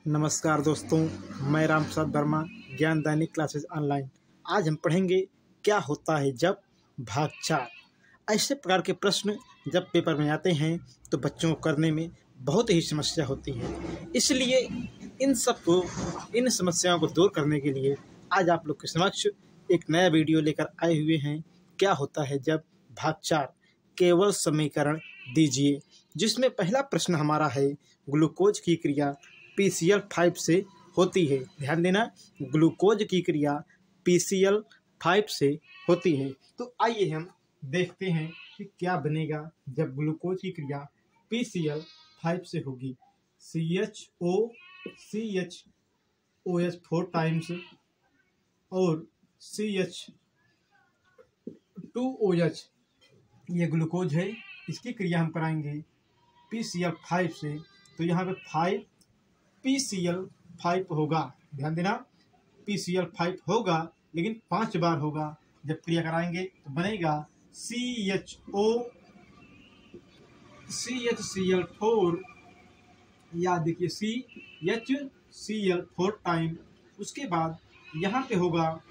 नमस्कार दोस्तों, मैं राम प्रसाद वर्मा, ज्ञान दैनिक क्लासेस ऑनलाइन। आज हम पढ़ेंगे क्या होता है जब भाग 4। ऐसे प्रकार के प्रश्न जब पेपर में आते हैं तो बच्चों को करने में बहुत ही समस्या होती है। इसलिए इन समस्याओं को दूर करने के लिए आज आप लोग के समक्ष एक नया वीडियो लेकर आए हुए हैं। क्या होता है जब भाग 4, केवल समीकरण दीजिए, जिसमें पहला प्रश्न हमारा है ग्लूकोज की क्रिया PCl5 से होती है। ध्यान देना, ग्लूकोज की क्रिया PCl5 से होती है। तो आइए हम देखते हैं कि क्या बनेगा जब ग्लूकोज की क्रिया PCl5 से होगी। CHOCH फोर टाइम्स और CH2OH ये ग्लूकोज है, इसकी क्रिया हम कराएंगे PCl5 से। तो यहाँ पे 5 PCl5 होगा। ध्यान देना, PCl5 होगा लेकिन 5 बार होगा। जब क्रिया कराएंगे तो बनेगा CHCl4, या देखिए CHCl4 टाइम। उसके बाद यहाँ पे होगा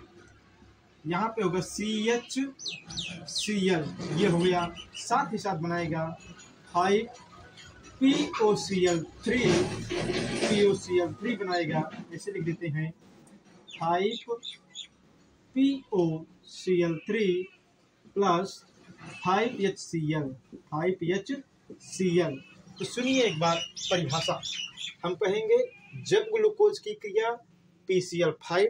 CHCl, ये हो गया। साथ ही साथ बनाएगा 5 POCl3 बनाएगा। ऐसे लिख देते हैं 5 POCl3 प्लस 5HCl। तो सुनिए एक बार परिभाषा। हम कहेंगे जब ग्लूकोज की क्रिया PCl5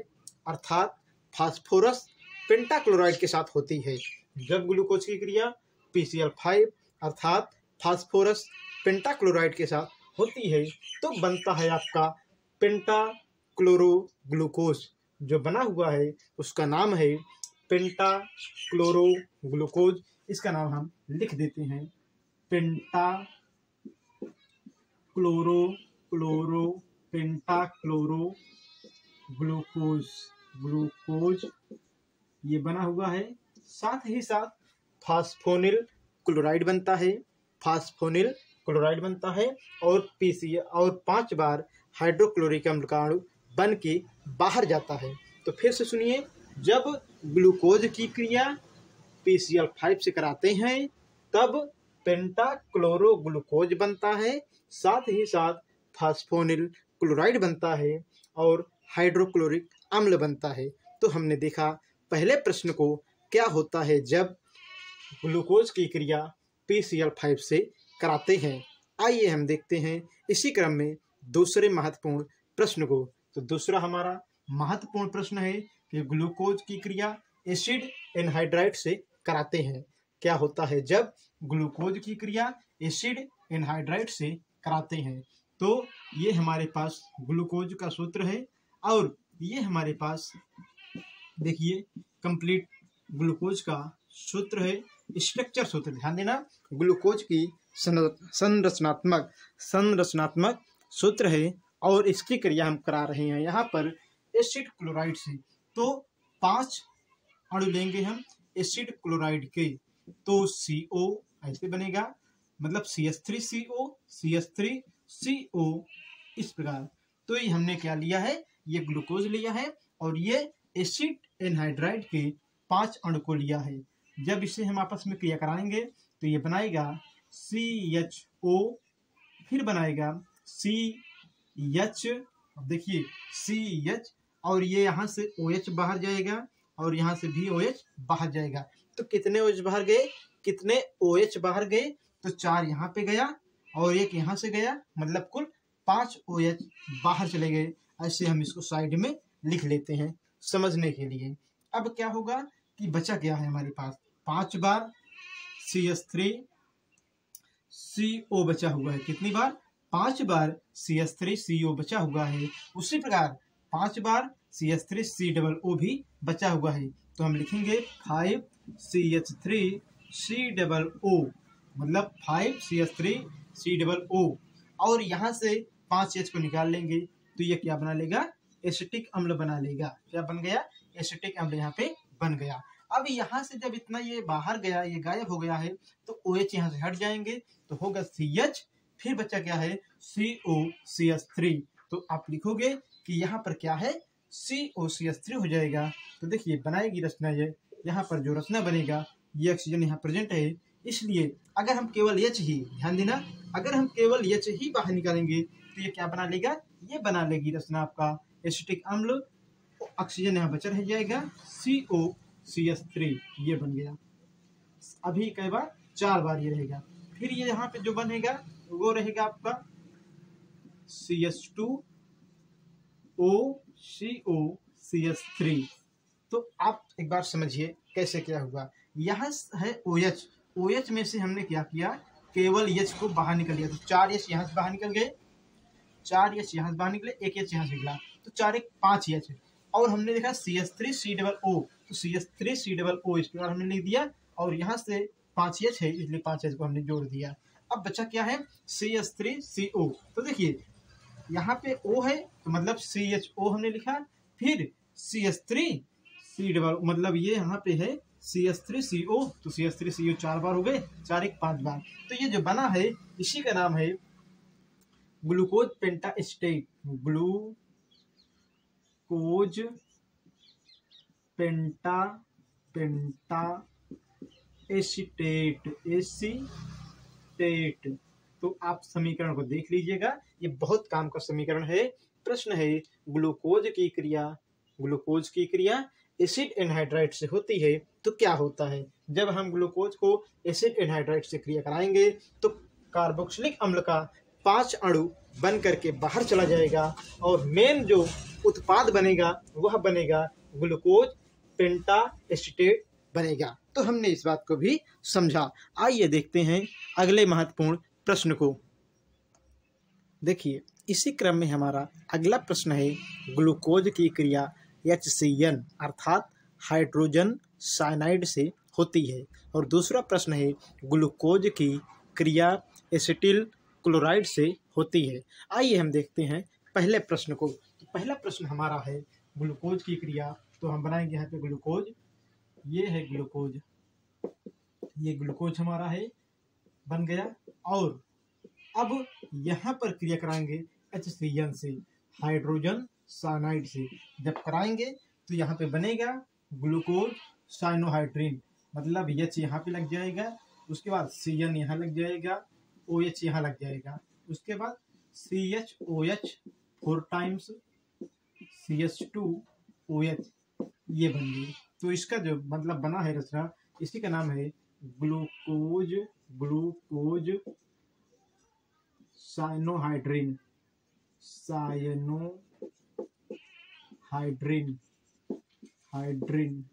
अर्थात फास्फोरस पेंटाक्लोराइड के साथ होती है। जब ग्लूकोज की क्रिया PCl5 अर्थात फास्फोरस पेंटाक्लोराइड के साथ होती है तो बनता है आपका पेंटाक्लोरोग्लूकोज। जो बना हुआ है उसका नाम है पेंटाक्लोरोग्लूकोज। इसका नाम हम लिख देते हैं पेंटाक्लोरोग्लूकोज। ये बना हुआ है। साथ ही साथ फास्फोनिल क्लोराइड बनता है और और 5 बार हाइड्रोक्लोरिक अम्ल का अणु बन के बाहर जाता है। तो फिर से सुनिए, जब ग्लूकोज की क्रिया PCl5 से कराते हैं तब पेंटाक्लोरोग्लूकोज बनता है, साथ ही साथ फास्फोनिल क्लोराइड बनता है और हाइड्रोक्लोरिक अम्ल बनता है। तो हमने देखा पहले प्रश्न को, क्या होता है जब ग्लूकोज की क्रिया PCl5 से कराते हैं। आइए हम देखते हैं इसी क्रम में दूसरे महत्वपूर्ण प्रश्न को। तो दूसरा हमारा महत्वपूर्ण प्रश्न है कि ग्लूकोज की क्रिया एसिड एनहाइड्राइड से कराते हैं। क्या होता है जब ग्लूकोज की क्रिया एसिड एनहाइड्राइड से कराते हैं। तो ये हमारे पास ग्लूकोज का सूत्र है और ये हमारे पास देखिए कंप्लीट ग्लूकोज का सूत्र है, स्ट्रक्चर सूत्र। ध्यान देना, ग्लूकोज की संरचनात्मक सूत्र है और इसकी क्रिया हम करा रहे हैं यहाँ पर एसिड क्लोराइड से। तो 5 अणु लेंगे हम एसिड क्लोराइड के। तो CO ऐसे बनेगा, मतलब CH3CO इस प्रकार। तो ये हमने क्या लिया है, ये ग्लूकोज लिया है और ये एसिड एनहाइड्राइड के 5 अणु को लिया है। जब इसे हम आपस में क्रिया कराएंगे तो ये बनाएगा CHO, फिर बनाएगा CH, देखिए CH, और ये यहाँ से OH बाहर जाएगा और यहाँ से भी OH बाहर जाएगा। तो कितने OH बाहर गए, कितने OH बाहर गए, तो 4 यहाँ पे गया और 1 यहाँ से गया, मतलब कुल 5 OH बाहर चले गए। ऐसे हम इसको साइड में लिख लेते हैं समझने के लिए। अब क्या होगा कि बचा क्या है हमारे पास, 5 बार CH3CO बचा हुआ है। कितनी बार, 5 बार CH3CO बचा हुआ है। उसी प्रकार 5 बार CH3COO भी बचा हुआ है। तो हम लिखेंगे 5 CH3COO, मतलब 5 CH3COO, और यहाँ से 5 H को निकाल लेंगे तो ये क्या बना लेगा, एसिटिक अम्ल बना लेगा। क्या बन गया, एसिटिक अम्ल यहाँ पे बन गया। अब यहाँ से जब इतना ये बाहर गया, ये गायब हो गया है, तो OH यहाँ से हट जाएंगे तो होगा CH, फिर बचा क्या है COCH3। तो आप लिखोगे कि यहाँ पर क्या है, COCH3 हो जाएगा। तो देखिए बनाएगी रचना ये, यहाँ पर जो रचना बनेगा ये ऑक्सीजन यहाँ प्रेजेंट है, इसलिए अगर हम केवल H ही, ध्यान देना, अगर हम केवल H ही बाहर निकालेंगे तो ये क्या बना लेगा, ये बना लेगी रचना आपका एसिटिक अम्ल, ऑक्सीजन यहाँ बचा रह जाएगा, COCH3 ये बन गया। अभी कई बार 4 बार ये रहेगा। फिर ये यहाँ पे जो बनेगा वो रहेगा आपका CH2OCOCH3। तो आप एक बार समझिए कैसे क्या हुआ। यहाँ है OH, OH में से हमने क्या किया, केवल H को बाहर निकल लिया, तो 4 H यहाँ से बाहर निकल गए, 4 H यहाँ से बाहर निकले, 1 H यहाँ से निकला, तो 4 1 5 H। और हमने देखा CH3COO, तो CH3COO इस प्रकार हमने लिख दिया, और यहाँ से 5 H है इसलिए 5 H को हमने जोड़ दिया। अब बचा क्या है, CH3CO। तो देखिए यहाँ पे O है तो मतलब CHO हमने लिखा, फिर CH3COO मतलब ये यहाँ पे है CH3CO, तो CH3CO 4 बार हो गए, 4 1 5 बार। तो ये जो बना है इसी का नाम है ग्लूकोज पेंटाएसिटेट, ग्लूकोज पेंटाएसिटेट, एसिटेट। तो आप समीकरण को देख लीजिएगा, ये बहुत काम का समीकरण है। प्रश्न है ग्लूकोज की क्रिया एसिड एनहाइड्राइड से होती है तो क्या होता है। जब हम ग्लूकोज को एसिड एनहाइड्राइड से क्रिया कराएंगे तो कार्बोक्सिलिक अम्ल का 5 अणु बन करके बाहर चला जाएगा, और मेन जो उत्पाद बनेगा वह बनेगा ग्लूकोज पेंटाएसिटेट बनेगा। तो हमने इस बात को भी समझा। आइए देखते हैं अगले महत्वपूर्ण प्रश्न को। देखिए इसी क्रम में हमारा अगला प्रश्न है ग्लूकोज की क्रिया HCN अर्थात हाइड्रोजन साइनाइड से होती है, और दूसरा प्रश्न है ग्लूकोज की क्रिया एसिटिल क्लोराइड से होती है। आइए हम देखते हैं पहले प्रश्न को। तो पहला प्रश्न हमारा है ग्लूकोज की क्रिया, तो हम बनाएंगे यहाँ पे ग्लूकोज, ये है ग्लूकोज, ये ग्लूकोज हमारा है बन गया, और अब यहाँ पर क्रिया कराएंगे HCN से, हाइड्रोजन साइनाइड से। जब कराएंगे तो यहाँ पे बनेगा ग्लूकोज साइनोहाइड्रिन, मतलब H यहाँ पे लग जाएगा, उसके बाद CN यहाँ लग जाएगा, OH यहाँ लग जाएगा, उसके बाद CHOH 4 टाइम्स CH2OH ये बन गई। तो इसका जो मतलब बना है रचना, इसी का नाम है ग्लूकोज साइनोहाइड्रिन, हाइड्रिन।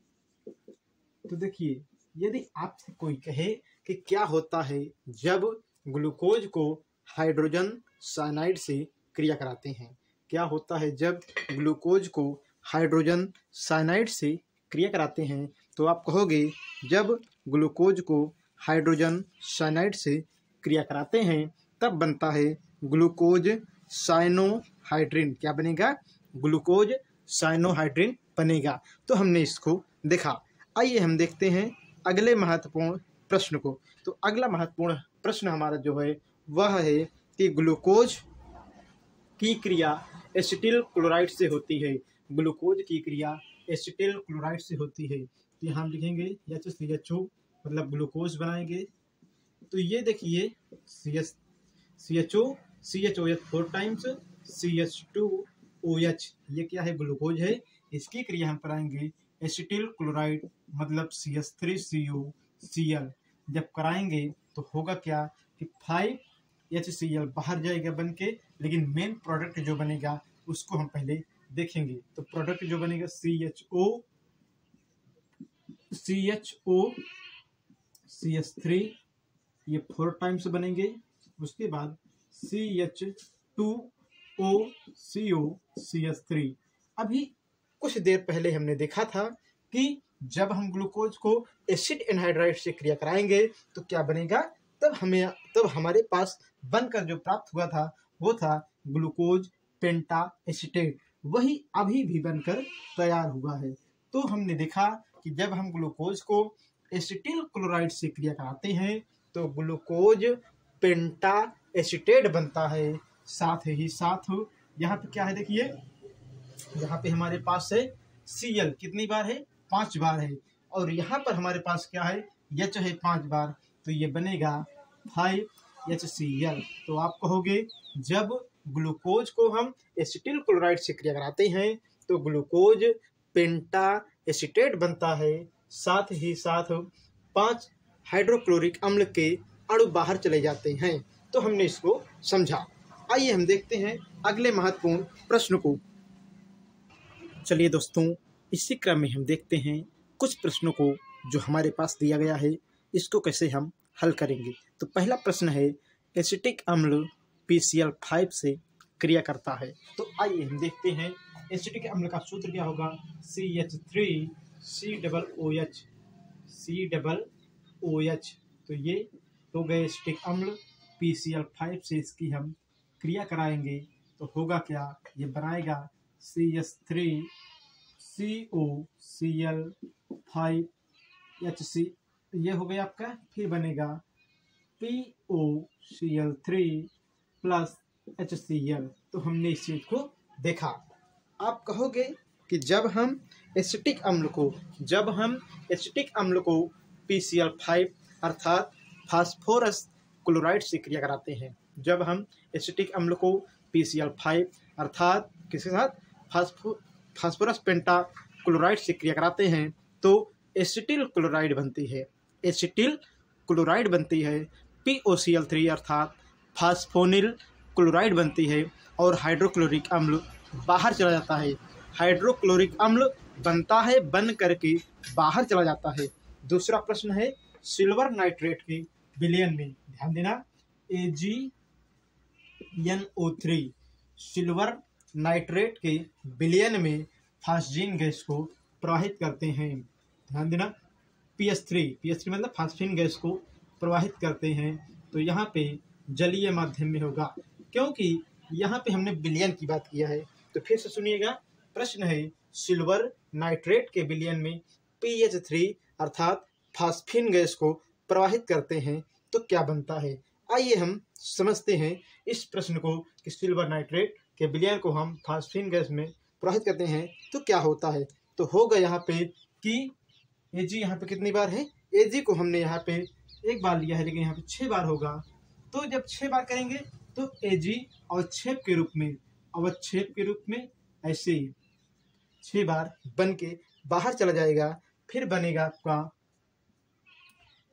तो देखिए यदि आपसे कोई कहे कि क्या होता है जब ग्लूकोज को हाइड्रोजन साइनाइड से क्रिया कराते हैं, क्या होता है जब ग्लूकोज को हाइड्रोजन साइनाइड से क्रिया कराते हैं, तो आप कहोगे जब ग्लूकोज को हाइड्रोजन साइनाइड से क्रिया कराते हैं तब बनता है ग्लूकोज साइनोहाइड्रिन। क्या बनेगा, ग्लूकोज साइनोहाइड्रिन बनेगा। तो हमने इसको देखा। आइए हम देखते हैं अगले महत्वपूर्ण प्रश्न को। तो अगला महत्वपूर्ण प्रश्न हमारा जो है वह है कि ग्लूकोज की क्रिया एसिटिल क्लोराइड से होती है। ग्लूकोज की क्रिया एसिटिल क्लोराइड से होती है। तो यहाँ हम लिखेंगे HCHO मतलब ग्लूकोज बनाएंगे। तो ये देखिए CHOH 4 टाइम्स CH2OH ये क्या है, ग्लूकोज है। इसकी क्रिया हम कराएंगे एसिटिल क्लोराइड मतलब CH3COCl। जब कराएंगे तो होगा क्या कि 5HCl बाहर जाएगा बन के, लेकिन मेन प्रोडक्ट जो बनेगा उसको हम पहले देखेंगे। तो प्रोडक्ट जो बनेगा CHO CH3 ये 4 टाइम्स बनेंगे, उसके बाद CH2OCO CH3। अभी कुछ देर पहले हमने देखा था कि जब हम ग्लूकोज को एसिड एनहाइड्राइड से क्रिया कराएंगे तो क्या बनेगा, तब हमारे पास बनकर जो प्राप्त हुआ था वो था ग्लूकोज पेंटाएसिटेट। वही अभी भी बनकर तैयार हुआ है। तो हमने देखा कि जब हम ग्लूकोज को एसिटिल क्लोराइड से क्रिया कराते हैं तो ग्लूकोज पेंटाएसिटेट बनता है, साथ ही साथ यहाँ पे क्या है देखिए, यहाँ पे हमारे पास है Cl कितनी बार है, 5 बार है, और यहाँ पर हमारे पास क्या है, H है 5 बार, तो ये बनेगा 5HCl। तो आप कहोगे जब ग्लूकोज को हम एसिटिल क्लोराइड से क्रिया कराते हैं तो ग्लूकोज पेंटा एसीटेट बनता है, साथ ही साथ 5 हाइड्रोक्लोरिक अम्ल के अणु बाहर चले जाते हैं। तो हमने इसको समझा। आइए हम देखते हैं अगले महत्वपूर्ण प्रश्न को। चलिए दोस्तों, इसी क्रम में हम देखते हैं कुछ प्रश्नों को जो हमारे पास दिया गया है, इसको कैसे हम हल करेंगे। तो पहला प्रश्न है, एसिटिक अम्ल PCl5 से क्रिया करता है। तो आइए हम देखते हैं एसिटिक अम्ल का सूत्र क्या होगा, CH3COOH। तो ये हो गए एसिटिक अम्ल, PCl5 से इसकी हम क्रिया कराएंगे तो होगा क्या, ये बनाएगा CH3COCl5HC, ये हो गया आपका। फिर बनेगा POCl3 प्लस HCl। तो हमने इस चीज को देखा। आप कहोगे कि जब हम एसिटिक अम्ल को PCl5 अर्थात फास्फोरस क्लोराइड से क्रिया कराते हैं, जब हम एसिटिक अम्ल को PCl5 अर्थात किसके साथ, फास्फोरस पेंटा क्लोराइड से क्रिया कराते हैं तो एसिटिल क्लोराइड बनती है, POCl3 अर्थात फास्फोनिल क्लोराइड बनती है और हाइड्रोक्लोरिक अम्ल बाहर चला जाता है। हाइड्रोक्लोरिक अम्ल बनता है, बन करके बाहर चला जाता है। दूसरा प्रश्न है, सिल्वर नाइट्रेट के विलयन में, ध्यान देना, AgNO3 सिल्वर नाइट्रेट के विलयन में फास्जीन गैस को प्रवाहित करते हैं। ध्यान देना, PS3 मतलब फास्फीन गैस को प्रवाहित करते हैं। तो यहाँ पे जलीय माध्यम में होगा, क्योंकि यहाँ पे हमने विलयन की बात किया है। तो फिर से सुनिएगा, प्रश्न है, सिल्वर नाइट्रेट के विलयन में PH3 अर्थात फास्फीन गैस को प्रवाहित करते हैं तो क्या बनता है। आइए हम समझते हैं इस प्रश्न को कि सिल्वर नाइट्रेट के विलयन को हम फास्फीन गैस में प्रवाहित करते हैं तो क्या होता है। तो होगा यहाँ पे कि Ag यहाँ पे कितनी बार है, Ag को हमने यहाँ पे एक बार लिया है, लेकिन यहाँ पे 6 बार होगा। तो जब 6 बार करेंगे तो Ag अवक्षेप के रूप में ऐसे 6 बार बन के बाहर चला जाएगा। फिर बनेगा आपका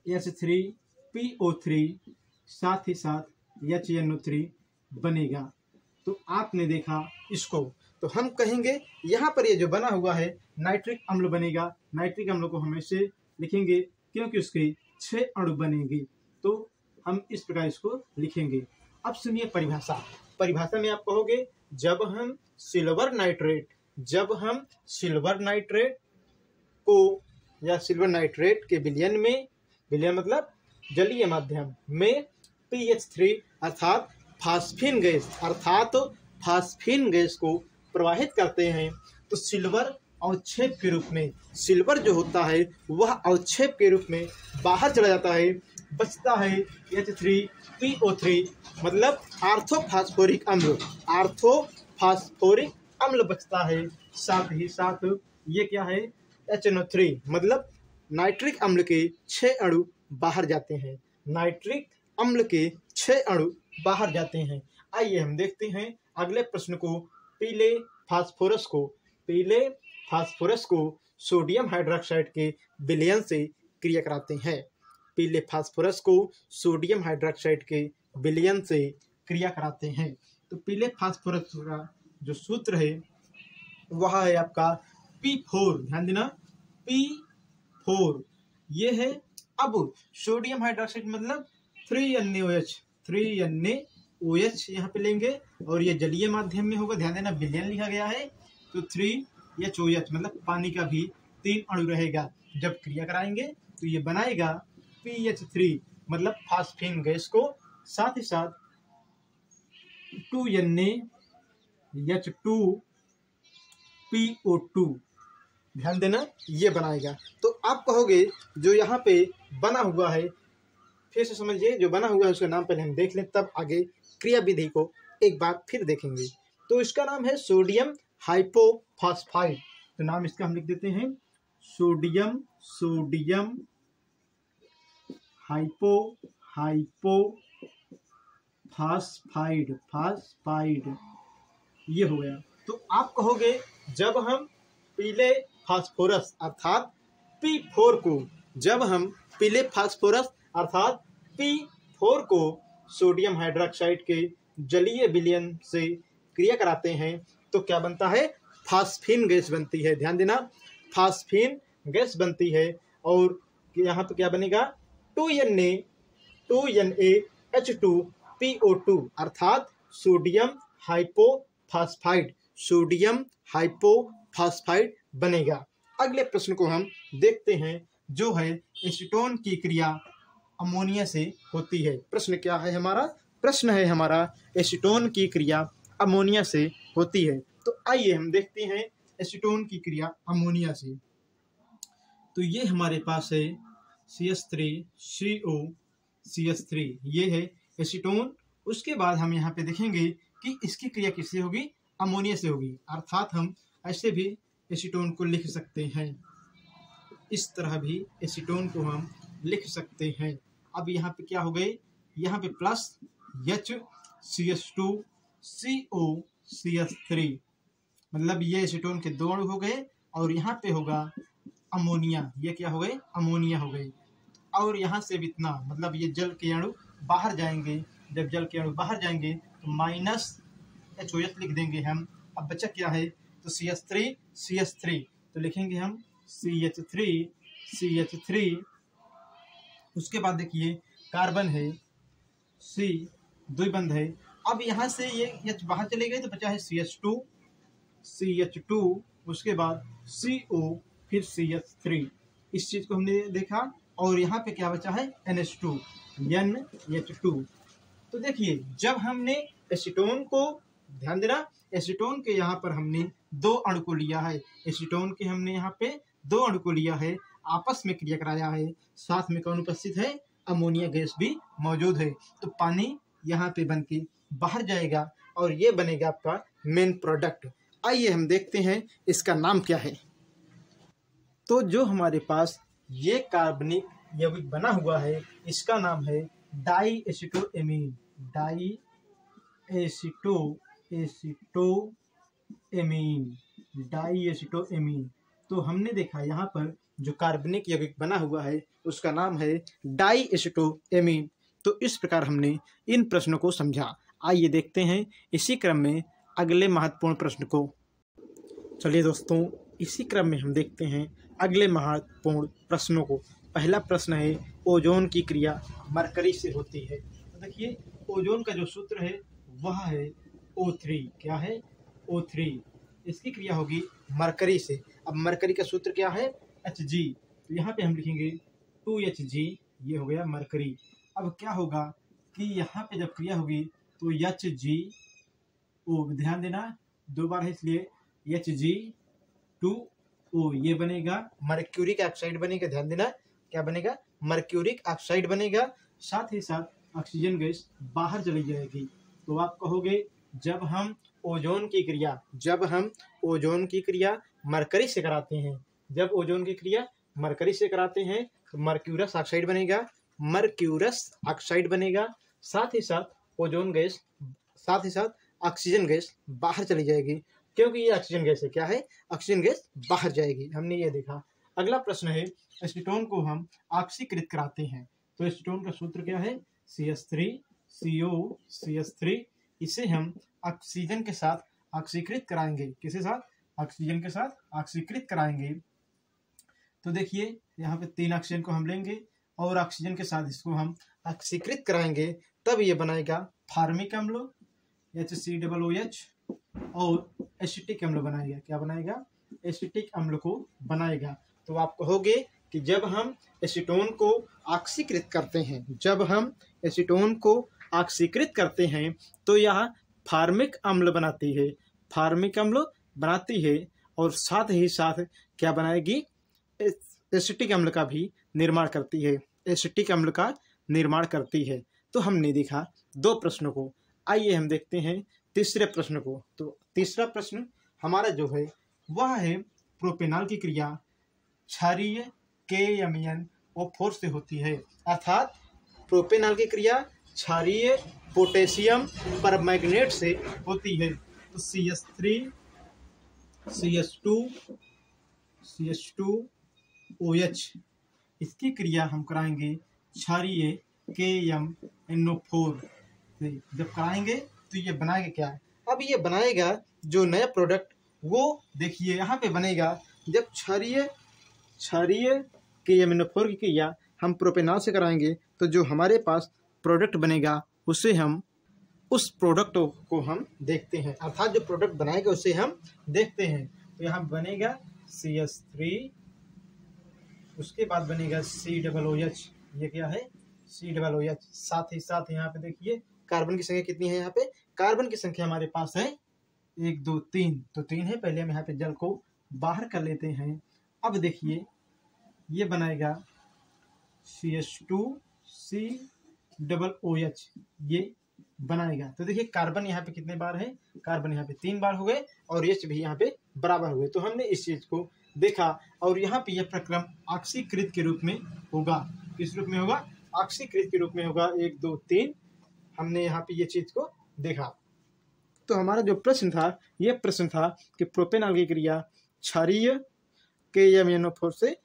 H3PO3, साथ ही साथ HNO3 बनेगा। तो आपने देखा इसको, तो हम कहेंगे यहाँ पर ये जो बना हुआ है नाइट्रिक अम्ल बनेगा। नाइट्रिक अम्ल को हम ऐसे लिखेंगे क्योंकि उसके 6 अणु बनेंगे, तो हम इस प्रकार इसको लिखेंगे। अब सुनिए परिभाषा में आप कहोगे जब हम सिल्वर नाइट्रेट को या सिल्वर नाइट्रेट के विलयन मतलब जलीय माध्यम में PH3 अर्थात फास्फीन गैस को प्रवाहित करते हैं तो सिल्वर अवक्षेप के रूप में, सिल्वर जो होता है वह अवक्षेप के रूप में बाहर चला जाता है, बचता है H3PO3 मतलब आर्थोफास्फोरिक अम्ल बचता है। साथ ही साथ ये क्या है, HNO3 मतलब नाइट्रिक अम्ल के 6 अणु बाहर जाते हैं। आइए हम देखते हैं अगले प्रश्न को। पीले फास्फोरस को सोडियम हाइड्रोक्साइड के विलयन से क्रिया कराते हैं। पीले फास्फोरस को सोडियम हाइड्रोक्साइड के विलयन से क्रिया कराते हैं। तो पीले फास्फोरस का जो सूत्र है वह है आपका P4। ध्यान देना, P4 ये है। अब सोडियम हाइड्रोक्साइड मतलब 3NaOH यहाँ पे लेंगे और ये जलीय माध्यम में होगा। ध्यान देना, विलयन लिखा गया है तो 3HOH मतलब पानी का भी 3 अणु रहेगा। जब क्रिया कराएंगे तो ये बनाएगा PH3 मतलब फास्फीन गैस को, साथ ही साथ 2NaH2PO2। ध्यान देना, ये बनाएगा। तो आप कहोगे जो यहाँ पे बना हुआ है, फिर से समझिए, जो बना हुआ है उसका नाम पहले हम देख लें, तब आगे क्रिया विधि को एक बार फिर देखेंगे। तो इसका नाम है सोडियम हाइपोफॉस्फाइड। तो नाम इसका हम लिख देते हैं सोडियम हाइपोफॉस्फाइड ये हो गया। तो आप कहोगे जब हम पीले फास्फोरस अर्थात P4 को सोडियम हाइड्रोक्साइड के जलीय विलयन से क्रिया कराते हैं तो क्या बनता है? फास्फीन गैस बनती है। ध्यान देना, फास्फीन गैस बनती है। और यहाँ पे क्या बनेगा? 2NaH2PO2 अर्थात सोडियम हाइपोफॉस्फाइड बनेगा। अगले प्रश्न को हम देखते हैं जो है एसीटोन की क्रिया अमोनिया से होती है। प्रश्न क्या है हमारा? प्रश्न है हमारा एसीटोन की क्रिया अमोनिया से होती है। तो आइए हम देखते हैं एसीटोन की क्रिया अमोनिया से। तो ये हमारे पास है CH3COCH3, ये है एसीटोन। उसके बाद हम यहाँ पे देखेंगे कि इसकी क्रिया किससे होगी? अमोनिया से होगी। अर्थात हम ऐसे भी एसीटोन को लिख सकते हैं, इस तरह भी एसीटोन को हम लिख सकते हैं। अब यहाँ पे क्या हो गए? यहाँ पे प्लस HCH2COCH3, मतलब ये एसीटोन के दो अणु हो गए। और यहाँ पे होगा अमोनिया, ये क्या हो गए? अमोनिया हो गए। और यहाँ से भी इतना, मतलब ये जल के अणु बाहर जाएंगे। जब जल के अणु बाहर जाएंगे तो माइनस HOH लिख देंगे हम। अब बचा क्या है? तो CH3 तो लिखेंगे हम CH3। उसके बाद देखिए कार्बन है C, द्विबंध है। अब यहाँ से ये H बाहर चले गए तो बचा है CH2, उसके बाद CO, फिर CH3। इस चीज को हमने देखा। और यहाँ पे क्या बचा है? NH2। तो देखिए जब हमने एसीटोन को, ध्यान देना, एसीटोन के यहाँ पर हमने दो अणु को लिया है। एसीटोन के हमने यहाँ पे दो अणु को लिया है, आपस में क्रिया कराया है। साथ में कौन उपस्थित है? अमोनिया गैस भी मौजूद है। तो पानी यहाँ पे बन के बाहर जाएगा और ये बनेगा आपका मेन प्रोडक्ट। आइए हम देखते हैं इसका नाम क्या है। तो जो हमारे पास ये कार्बनिक यौगिक बना हुआ है इसका नाम है डाईएसिटोएमीन। डाईएसिटोएमीन। तो हमने देखा यहाँ पर जो कार्बनिक यौगिक बना हुआ है उसका नाम है डाईएसिटोएमीन। तो इस प्रकार हमने इन प्रश्नों को समझा। आइए देखते हैं इसी क्रम में अगले महत्वपूर्ण प्रश्न को। चलिए दोस्तों, इसी क्रम में हम देखते हैं अगले महत्वपूर्ण प्रश्नों को। पहला प्रश्न है ओजोन की क्रिया मरकरी से होती है। तो देखिए ओजोन का जो सूत्र है वह है O3। क्या है? O3। इसकी क्रिया होगी मरकरी से। अब मरकरी का सूत्र क्या है? Hg। तो यहाँ पे हम लिखेंगे 2Hg, ये हो गया मरकरी। अब क्या होगा कि यहाँ पे जब क्रिया होगी तो HgO, ध्यान देना दो बार है इसलिए Hg2O ये बनेगा मर्क्यूरिक ऑक्साइड बनेगा। ध्यान देना क्या बनेगा? मर्क्यूरिक ऑक्साइड बनेगा। साथ ही साथ ऑक्सीजन गैस बाहर चली जाएगी। तो आप कहोगे जब हम ओजोन की क्रिया मरकरी से कराते हैं, जब ओजोन की क्रिया मरकरी से कराते हैं तो मर्क्यूरस ऑक्साइड बनेगा। साथ ही साथ ऑक्सीजन गैस बाहर चली जाएगी, क्योंकि ये ऑक्सीजन गैस है। क्या है? ऑक्सीजन गैस बाहर जाएगी। हमने ये देखा। अगला प्रश्न है एसीटोन को हम ऑक्सीकृत कराते हैं। तो एसीटोन का सूत्र क्या है? CH3COCH3। इसे हम ऑक्सीजन के साथ ऑक्सीकृत कराएंगे। किसके साथ? ऑक्सीजन के साथ ऑक्सीकृत कराएंगे। तो देखिए यहाँ पे 3 ऑक्सीजन को हम लेंगे और ऑक्सीजन के साथ इसको हम ऑक्सीकृत कराएंगे, तब ये बनाएगा फार्मिक अम्ल HCOOH और एसिटिक अम्ल बनाएगा। क्या बनाएगा? एसिटिक अम्ल को बनाएगा। तो आप कहोगे कि जब हम एसीटोन को ऑक्सीकृत करते हैं तो यह फार्मिक अम्ल बनाती है और साथ ही साथ क्या बनाएगी? एसिटिक अम्ल का भी निर्माण करती है। तो हमने देखा 2 प्रश्नों को। आइए हम देखते हैं तीसरे प्रश्न को। तो तीसरा प्रश्न हमारा जो है वह है प्रोपेनॉल की क्रिया क्षारीय KMnO4 से होती है, अर्थात प्रोपेनॉल की क्रिया क्षारीय पोटेशियम परमैंगनेट से होती है। तो CH3 CH2 CH2OH इसकी क्रिया हम कराएंगे क्षारीय KMnO4 से। जब कराएंगे तो ये बनाएगा क्या? अब ये बनाएगा जो नया प्रोडक्ट, वो देखिए यहाँ पे बनेगा। जब क्षारीय KMnO4 की क्रिया हम प्रोपेनॉल से कराएंगे तो जो हमारे पास प्रोडक्ट बनेगा उसे हम उस प्रोडक्ट को हम देखते हैं, अर्थात जो प्रोडक्ट बनाएगा उसे हम देखते हैं। तो यहाँ बनेगा CH3, उसके बाद बनेगा COOH। ये क्या है? COOH। साथ ही साथ यहाँ पे देखिए कार्बन की संख्या कितनी है? यहाँ पे कार्बन की संख्या हमारे पास है 1 2 3, तो 3 है। पहले हम यहाँ पे जल को बाहर कर लेते हैं। अब देखिए ये बनाएगा CH2COOH, ये बनाएगा। तो देखिए कार्बन यहाँ पे कितने बार है? कार्बन यहाँ पे 3 बार हो गए और H भी यहाँ पे बराबर हुए। तो हमने इस चीज को देखा और यहाँ पे यह प्रक्रम ऑक्सीकृत के रूप में होगा। किस रूप में होगा? ऑक्सीकृत के रूप में होगा। 1 2 3 हमने यहाँ पे ये चीज को देखा। तो हमारा जो प्रश्न था, ये प्रश्न था कि प्रोपेनॉल की क्रिया क्षारीय KMnO4 से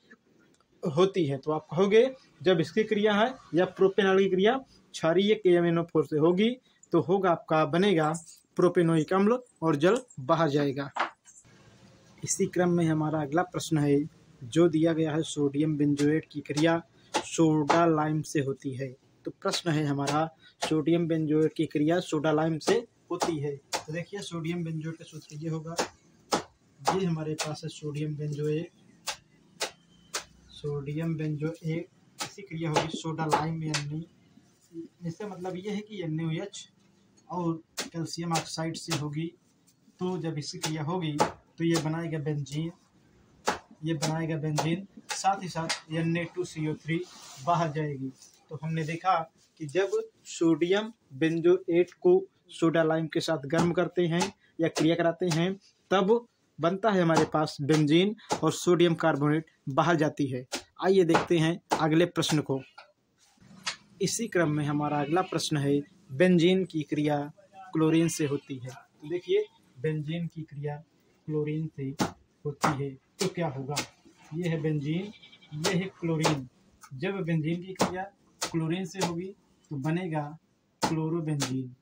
होती है। तो आप कहोगे जब इसकी क्रिया है या प्रोपेनॉल की क्रिया क्षारीय KMnO4 से होगी तो होगा आपका बनेगा प्रोपेनोइक अम्ल और जल बाहर जाएगा। इसी क्रम में हमारा अगला प्रश्न है जो दिया गया है, सोडियम बेंजोएट की क्रिया सोडा लाइम से होती है। तो प्रश्न है हमारा सोडियम बेंजोएट की क्रिया सोडा लाइम से होती है। तो देखिए सोडियम बेंजोएट का सूत्र ये होगा, ये हमारे पास है सोडियम बेंजोएट। इसी क्रिया होगी सोडा लाइम Na। इसका मतलब ये है कि NaOH और कैल्शियम ऑक्साइड से होगी। तो जब इसकी क्रिया होगी तो ये बनाएगा बेंजीन, साथ ही साथ Na2CO3 बाहर जाएगी। तो हमने देखा कि जब सोडियम बेंजोएट को सोडा लाइम के साथ गर्म करते हैं या क्रिया कराते हैं तब बनता है हमारे पास बेंजीन और सोडियम कार्बोनेट बाहर जाती है। आइए देखते हैं अगले प्रश्न को। इसी क्रम में हमारा अगला प्रश्न है बेंजीन की क्रिया क्लोरीन से होती है। तो देखिए बेंजीन की क्रिया क्लोरीन से होती है तो क्या होगा? ये है बेंजीन, ये है क्लोरीन। जब बेंजीन की क्रिया क्लोरीन से होगी तो बनेगा क्लोरोबेंजीन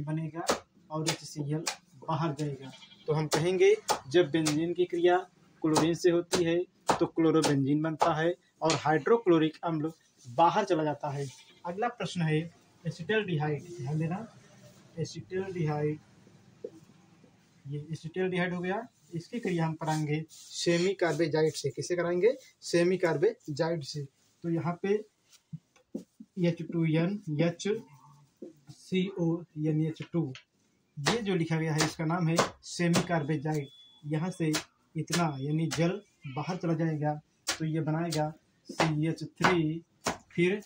बनेगा और HCl बाहर जाएगा। तो हम कहेंगे जब बेंजीन की क्रिया क्लोरीन से होती है तो क्लोरोबेंजीन बनता है और हाइड्रोक्लोरिक अम्ल बाहर चला जाता है। अगला प्रश्न है एसिटल्डिहाइड। ध्यान देना, एसिटल्डिहाइड, ये एसिटल्डिहाइड हो गया। इसकी क्रिया हम कराएंगे सेमी कार्बेजाइड से। किसे कराएंगे? सेमी कार्बेजाइड से। तो यहाँ पे H2N HCONH2 ये जो लिखा गया है इसका नाम है सेमी कार्बेजाइड। यहाँ से इतना यानी जल बाहर चला जाएगा तो ये बनाएगा CH3, फिर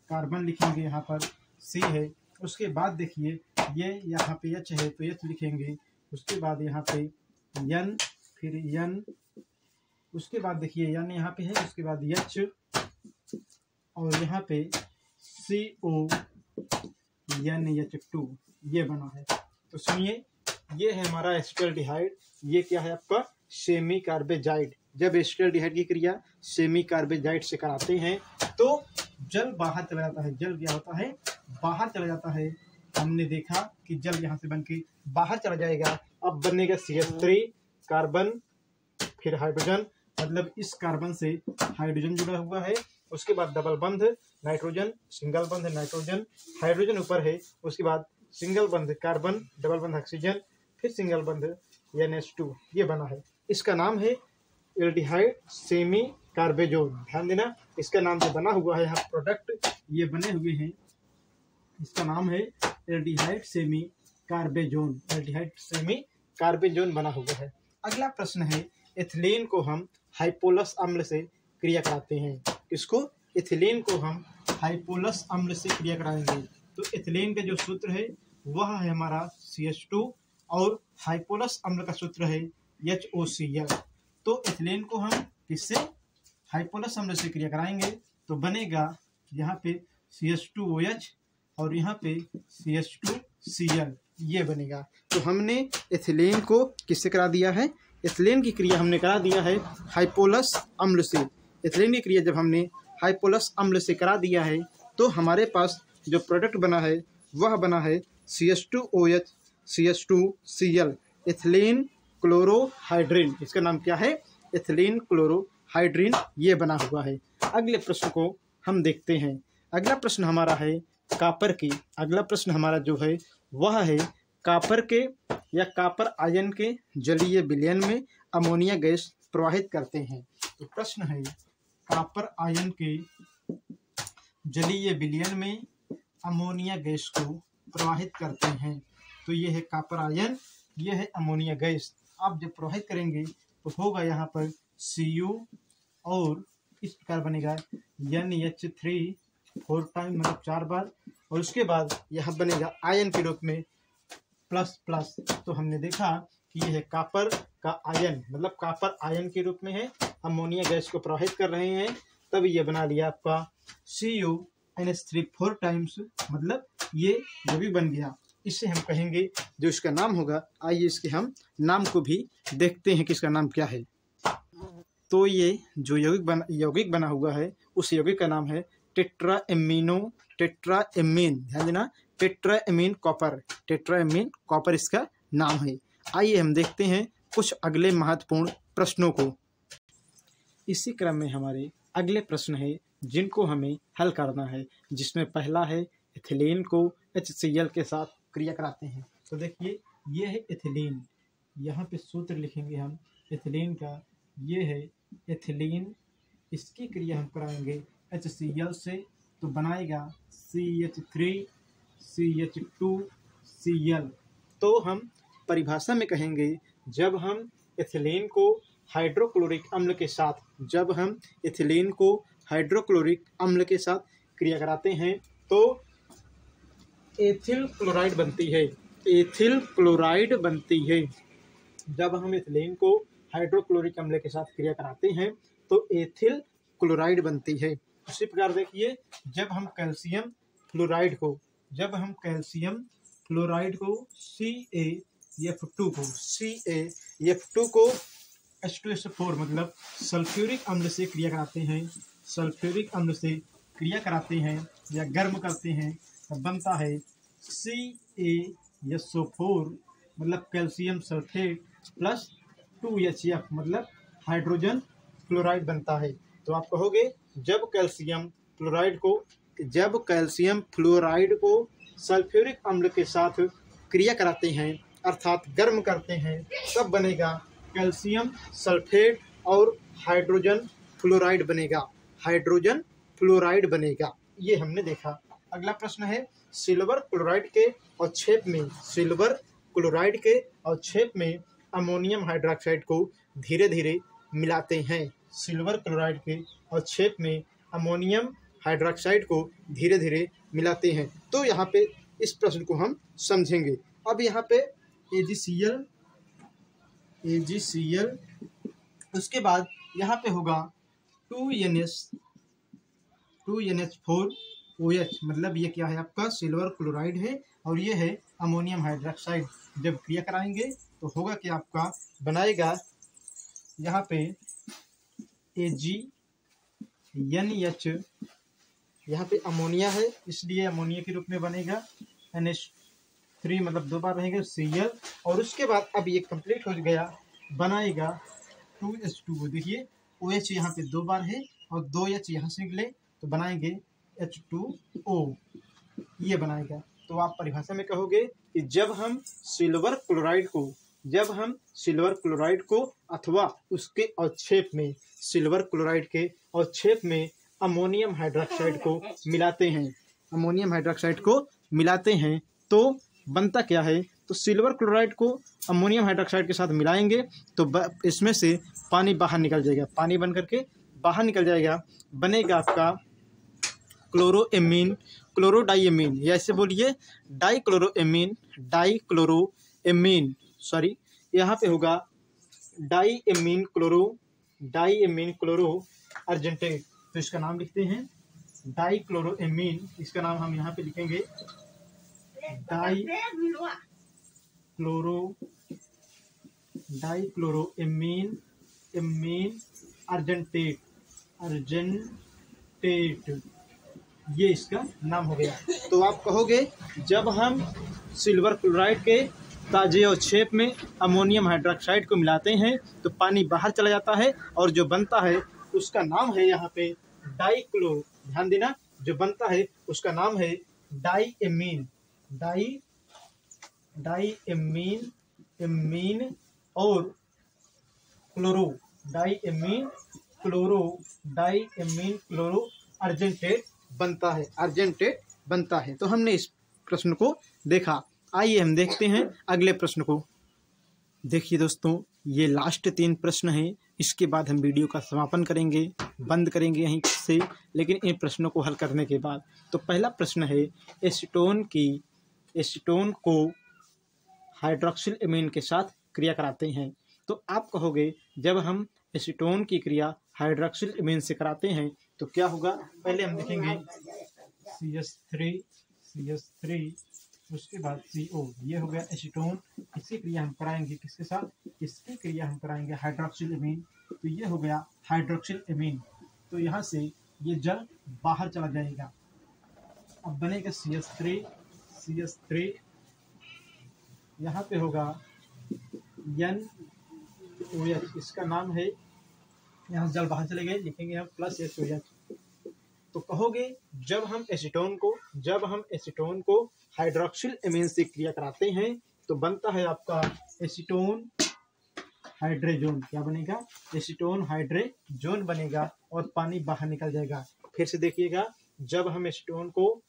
कार्बन लिखेंगे, यहाँ पर C है। उसके बाद देखिए ये यहाँ पे H है तो H लिखेंगे, उसके बाद यहाँ पे N, फिर N, उसके बाद देखिए N यहाँ पे है, उसके बाद H और यहाँ पे CONH2 ये बना है। तो सुनिए ये है हमारा एसिटल्डिहाइड, ये क्या है आपका सेमी कार्बेजाइड। जब एसिटल्डिहाइड की क्रिया सेमी कार्बेजाइड से कराते हैं तो जल बाहर चला जाता है। जल क्या होता है? बाहर चला जाता है। हमने देखा कि जल यहाँ से बनके बाहर चला जाएगा। अब बनेगा CH3 कार्बन, फिर हाइड्रोजन, मतलब इस कार्बन से हाइड्रोजन जुड़ा हुआ है। उसके बाद डबल बंध नाइट्रोजन, सिंगल बंध नाइट्रोजन, हाइड्रोजन ऊपर है, उसके बाद सिंगल बंध कार्बन, डबल बंध ऑक्सीजन, फिर सिंगल बंध NH2 ये बना है। इसका नाम है एल्डिहाइड सेमी कार्बेजोन। ध्यान देना, इसका नाम जो बना हुआ है यहाँ प्रोडक्ट ये बने हुए हैं, इसका नाम है aldehyde semi carbazone. Aldehyde semi carbazone बना हुआ है। अगला प्रश्न है एथिलीन को हम हाइपोलस अम्ल से क्रिया कराते हैं। किसको? एथिलीन को हम हाइपोलस अम्ल से क्रिया कराएंगे। तो एथिलीन का जो सूत्र है वह है हमारा CH2 और हाइपोलस अम्ल का सूत्र है HOCl। तो एथिलीन को हम किससे, हाइपोलस अम्ल से क्रिया कराएंगे तो बनेगा यहाँ पे CH2OH और यहाँ पे CH2Cl, ये बनेगा। तो हमने एथिलीन को किससे करा दिया है, एथिलीन की क्रिया हमने करा दिया है हाइपोलस अम्ल से। एथिलीन की क्रिया जब हमने हाइपोलस अम्ल से करा दिया है तो हमारे पास जो प्रोडक्ट बना है वह बना है CH2OH CH2Cl, एथिलीन क्लोरोहाइड्रिन। इसका नाम क्या है, एथिलीन क्लोरोहाइड्रिन, ये बना हुआ है। अगले प्रश्न को हम देखते हैं। अगला प्रश्न हमारा है कापर की। अगला प्रश्न हमारा जो है वह है कापर के या कापर आयन के जलीय विलयन में अमोनिया गैस प्रवाहित करते हैं। तो प्रश्न है कापर आयन के जलीय विलयन में अमोनिया गैस को प्रवाहित करते हैं। तो ये है कापर आयन, ये है अमोनिया गैस। आप जब प्रवाहित करेंगे तो होगा यहाँ पर Cu और इस प्रकार बनेगा NH3 4 टाइम, मतलब 4 बार, और उसके बाद यहाँ बनेगा आयन के रूप में प्लस प्लस। तो हमने देखा कि यह है कापर का आयन, मतलब कापर आयन के रूप में है, अमोनिया गैस को प्रवाहित कर रहे हैं, तब ये बना लिया आपका CuNH3 4 टाइम्स, मतलब ये जो भी बन गया इससे हम कहेंगे जो इसका नाम होगा। आइए इसके हम नाम को भी देखते हैं कि इसका नाम क्या है। तो ये जो यौगिक बना हुआ है उस यौगिक का नाम है टेट्राएमीन। ध्यान देना, टेट्राएमीन कॉपर इसका नाम है। आइए हम देखते हैं कुछ अगले महत्वपूर्ण प्रश्नों को। इसी क्रम में हमारे अगले प्रश्न है जिनको हमें हल करना है, जिसमें पहला है एथिलीन को HCl के साथ क्रिया कराते हैं। तो देखिए ये है एथिलीन, यहाँ पे सूत्र लिखेंगे हम एथिलीन का, ये है एथिलीन, इसकी क्रिया हम कराएंगे HCl से, तो बनाएगा CH3CH2Cl। तो हम परिभाषा में कहेंगे जब हम एथिलीन को हाइड्रोक्लोरिक अम्ल के साथ, जब हम एथिलीन को हाइड्रोक्लोरिक अम्ल के साथ क्रिया कराते हैं तो एथिल क्लोराइड बनती है, एथिल क्लोराइड बनती है। जब हम एथिलीन को हाइड्रोक्लोरिक अम्ल के साथ क्रिया कराते हैं तो एथिल क्लोराइड बनती है। उसी प्रकार देखिए जब हम कैल्शियम फ्लोराइड को CaF2 को H2SO4 मतलब सल्फ्यूरिक अम्ल से क्रिया कराते हैं, या गर्म करते हैं, तब बनता है CaSO4 मतलब कैल्शियम सल्फेट प्लस 2HF मतलब हाइड्रोजन फ्लोराइड बनता है। तो आप कहोगे जब कैल्शियम फ्लोराइड को सल्फ्यूरिक अम्ल के साथ क्रिया कराते हैं अर्थात गर्म करते हैं, तब बनेगा कैल्शियम सल्फेट और हाइड्रोजन फ्लोराइड बनेगा। ये हमने देखा। अगला प्रश्न है सिल्वर क्लोराइड के अवक्षेप में अमोनियम हाइड्रॉक्साइड को धीरे धीरे मिलाते हैं। सिल्वर क्लोराइड के अवक्षेप में अमोनियम हाइड्रॉक्साइड को धीरे धीरे मिलाते हैं। तो यहाँ पे इस प्रश्न को हम समझेंगे। अब यहाँ पे AgCl, उसके बाद यहाँ पे होगा 2NH4OH, मतलब ये क्या है आपका सिल्वर क्लोराइड है और ये है अमोनियम हाइड्रॉक्साइड। जब क्रिया कराएंगे तो होगा कि आपका बनाएगा यहाँ पे AgNH, यहाँ पे अमोनिया है इसलिए अमोनिया के रूप में बनेगा NH3 मतलब 2 बार रहेगा Cl, और उसके बाद अब ये कंप्लीट हो गया, बनाएगा 2H2O। देखिए OH यहाँ पे 2 बार है और 2H यहाँ से निकले तो बनाएंगे H2O, ये बनाएगा। तो आप परिभाषा में कहोगे कि जब हम सिल्वर क्लोराइड को अथवा उसके अवक्षेप में सिल्वर क्लोराइड के अवक्षेप में अमोनियम हाइड्रॉक्साइड को मिलाते हैं तो बनता क्या है। तो सिल्वर क्लोराइड को अमोनियम हाइड्रॉक्साइड के साथ मिलाएंगे तो इसमें से पानी बाहर निकल जाएगा, पानी बन करके बाहर निकल जाएगा, बनेगा आपका क्लोरोएमीन क्लोरोडाइएमीन, या ऐसे बोलिए डाइक्लोरोएमीन, सॉरी यहाँ पे होगा डाइएमीन क्लोरो अर्जेंटेट। तो इसका नाम लिखते हैं डाइक्लोरोएमीन, इसका नाम हम यहाँ पे लिखेंगे डाइक्लोरोएमीन अर्जेंटेट, ये इसका नाम हो गया। तो आप कहोगे जब हम सिल्वर क्लोराइड के ताजे और छेप में अमोनियम हाइड्रोक्साइड को मिलाते हैं तो पानी बाहर चला जाता है और जो बनता है उसका नाम है यहाँ पे डाइक्लोरो, ध्यान देना, जो बनता है उसका नाम है डाइएमीन और डाइएमीन क्लोरो अर्जेंटेट बनता है। तो हमने इस प्रश्न को देखा। आइए हम देखते हैं अगले प्रश्न को। देखिए दोस्तों, ये लास्ट 3 प्रश्न हैं, इसके बाद हम वीडियो का समापन करेंगे, बंद करेंगे यहीं से, लेकिन इन प्रश्नों को हल करने के बाद। तो पहला प्रश्न है, एसीटोन को हाइड्रोक्सिल एमीन के साथ क्रिया कराते हैं। तो आप कहोगे जब हम एसीटोन की क्रिया हाइड्रोक्सिल एमीन से कराते हैं तो क्या होगा। पहले हम देखेंगे CH3 उसके बाद CO, ये हो गया एसीटोन। इसकी क्रिया हम कराएंगे किसके साथ, इसकी क्रिया हम कराएंगे हाइड्रोक्सिल एमीन, तो ये हो गया हाइड्रोक्सिल एमीन। तो यहाँ से ये जल बाहर चला जाएगा, अब बनेगा CH3, यहाँ पे होगा NOH, इसका नाम है, यहाँ जल बाहर चले गए, लिखेंगे हम +SOH। तो कहोगे जब हम एसीटोन को हाइड्रोक्सिल एमीन से क्रिया कराते हैं तो बनता है आपका एसीटोन हाइड्रेजोन। क्या बनेगा, एसीटोन हाइड्रेजोन बनेगा और पानी बाहर निकल जाएगा। फिर से देखिएगा, जब हम एसीटोन को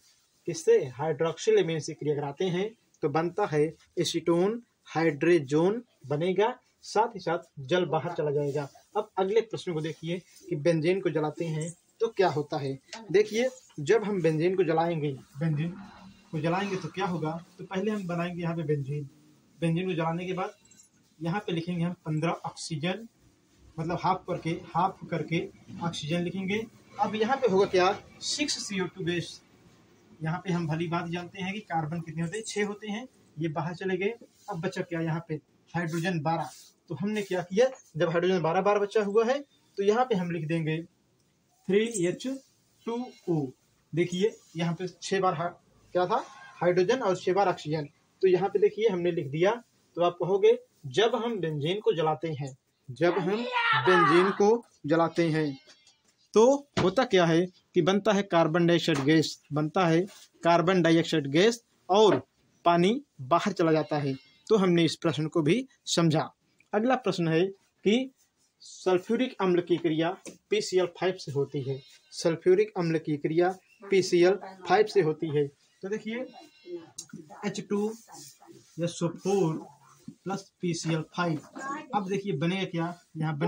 किससे, हाइड्रोक्सिल एमीन से क्रिया कराते हैं तो बनता है एसीटोन हाइड्रेजोन बनेगा, साथ ही साथ जल बाहर चला जाएगा। अब अगले प्रश्न को देखिए कि बेंजीन को जलाते हैं तो क्या होता है। देखिए, जब हम बेंजीन को जलाएंगे तो क्या होगा। तो पहले हम बनाएंगे यहाँ पे बेंजीन को जलाने के बाद यहाँ पे लिखेंगे हम 15 ऑक्सीजन, मतलब हाफ करके ऑक्सीजन लिखेंगे। अब यहाँ पे होगा क्या, 6 CO2 गैस। यहाँ पे हम भली बात जानते हैं कि कार्बन कितने होते हैं, 6 होते हैं, ये बाहर चले गए। अब बचा क्या यहाँ पे, हाइड्रोजन 12। तो हमने क्या किया, जब हाइड्रोजन 12 बार बचा हुआ है तो यहाँ पे हम लिख देंगे 3H2O। देखिए यहाँ पे 6 बार क्या था, हाइड्रोजन, और 6 बार ऑक्सीजन। तो यहाँ पे देखिए हमने लिख दिया। तो आप कहोगे जब हम बेंजीन को जलाते हैं तो होता क्या है कि बनता है कार्बन डाइऑक्साइड गैस और पानी बाहर चला जाता है। तो हमने इस प्रश्न को भी समझा। अगला प्रश्न है कि सल्फ्यूरिक अम्ल की क्रिया PCl5 से होती है। सल्फ्यूरिक अम्ल की क्रिया PCl5 से होती है। तो देखिए H2SO4 + PCl5। अब देखिए बनेगा क्या, यहाँ पे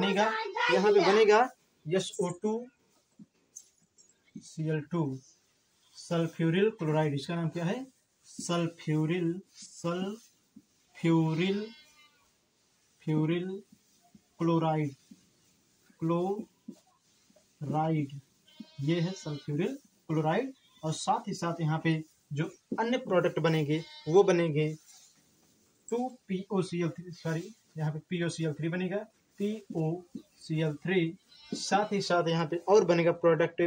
बनेगा SO2Cl2, सल्फ्यूरिल क्लोराइड। इसका नाम क्या है, सल्फ्यूरिल क्लोराइड, ये है सल्फ्यूरिल क्लोराइड। और साथ ही साथ यहाँ पे जो अन्य प्रोडक्ट बनेंगे वो बनेंगे 2POCl3, सॉरी यहाँ पे POCl3 बनेगा, POCl3। साथ ही साथ यहाँ पे और बनेगा प्रोडक्ट,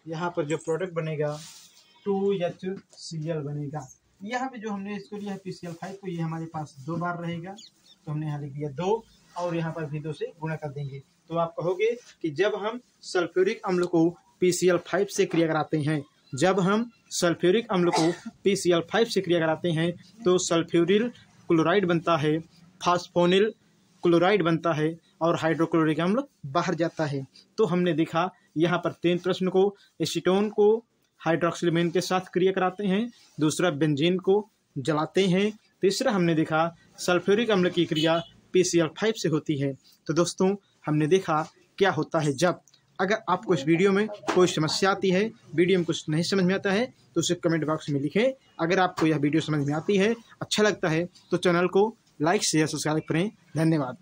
यहाँ पर जो प्रोडक्ट बनेगा 2HCl बनेगा। यहाँ पे जो हमने इसको लिया है PCl5 को, ये हमारे पास 2 बार रहेगा, तो हमने यहाँ लिख दिया 2 और यहाँ पर भी 2 से गुणा कर देंगे। तो आप कहोगे कि जब हम सल्फ्यूरिक अम्ल को PCl5 से क्रिया कराते हैं तो सल्फ्यूरिल क्लोराइड बनता है, फास्फोनिल क्लोराइड बनता है और हाइड्रोक्लोरिक अम्ल बाहर जाता है। तो हमने देखा यहाँ पर 3 प्रश्न को, एसीटोन को हाइड्रोक्सिल एमीन के साथ क्रिया कराते हैं, दूसरा बेंजीन को जलाते हैं, तीसरा हमने देखा सल्फ्यूरिक अम्ल की क्रिया PCl5 से होती है। तो दोस्तों हमने देखा क्या होता है जब अगर आपको इस वीडियो में कोई समस्या आती है, वीडियो में कुछ नहीं समझ में आता है, तो उसे कमेंट बॉक्स में लिखें। अगर आपको यह वीडियो समझ में आती है, अच्छा लगता है, तो चैनल को लाइक शेयर सब्सक्राइब करें। धन्यवाद।